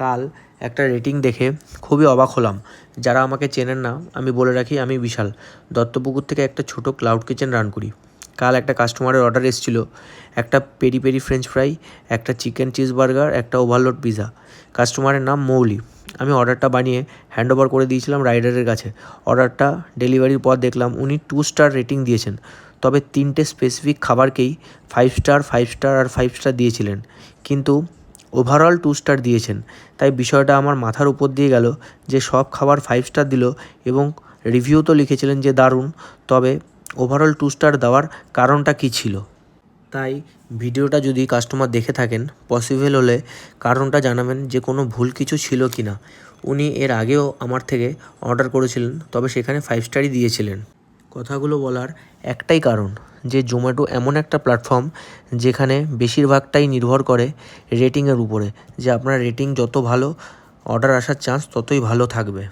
কাল একটা রেটিং দেখে খুবই অবাক হলাম। যারা আমাকে চেনেন না, আমি বলে রাখি আমি বিশাল। দত্তপুকুর থেকে একটা ছোট ক্লাউড কিচেন রান করি। কাল একটা কাস্টমারের অর্ডার এসেছিলো, একটা পেরি পেরি ফ্রেঞ্চ ফ্রাই, একটা চিকেন চিজ বার্গার, একটা ওভারলোড পিৎজা। কাস্টমারের নাম মৌলি। আমি অর্ডারটা বানিয়ে হ্যান্ড ওভার করে দিয়েছিলাম রাইডারের কাছে। অর্ডারটা ডেলিভারির পর দেখলাম উনি 2 স্টার রেটিং দিয়েছেন, তবে 3টে স্পেসিফিক খাবারকেই 5 স্টার, 5 স্টার আর 5 স্টার দিয়েছিলেন, কিন্তু ওভারঅল 2 স্টার দিয়েছেন। তাই বিষয়টা আমার মাথার উপর দিয়ে গেল যে সব খাবার 5 স্টার দিল এবং রিভিউ তো লিখেছিলেন যে দারুণ, তবে ওভারঅল 2 স্টার দেওয়ার কারণটা কী ছিল। তাই ভিডিওটা যদি কাস্টমার দেখে থাকেন, পসিবল হলে কারণটা জানাবেন যে কোনো ভুল কিছু ছিল কি না। উনি এর আগেও আমার থেকে অর্ডার করেছিলেন, তবে সেখানে 5 স্টারই দিয়েছিলেন। কথাগুলো বলার একটাই কারণ যে জোম্যাটো এমন একটা প্ল্যাটফর্ম যেখানে বেশিরভাগটাই নির্ভর করে রেটিংয়ের উপরে, যে আপনার রেটিং যত ভালো, অর্ডার আসার চান্স ততই ভালো থাকবে।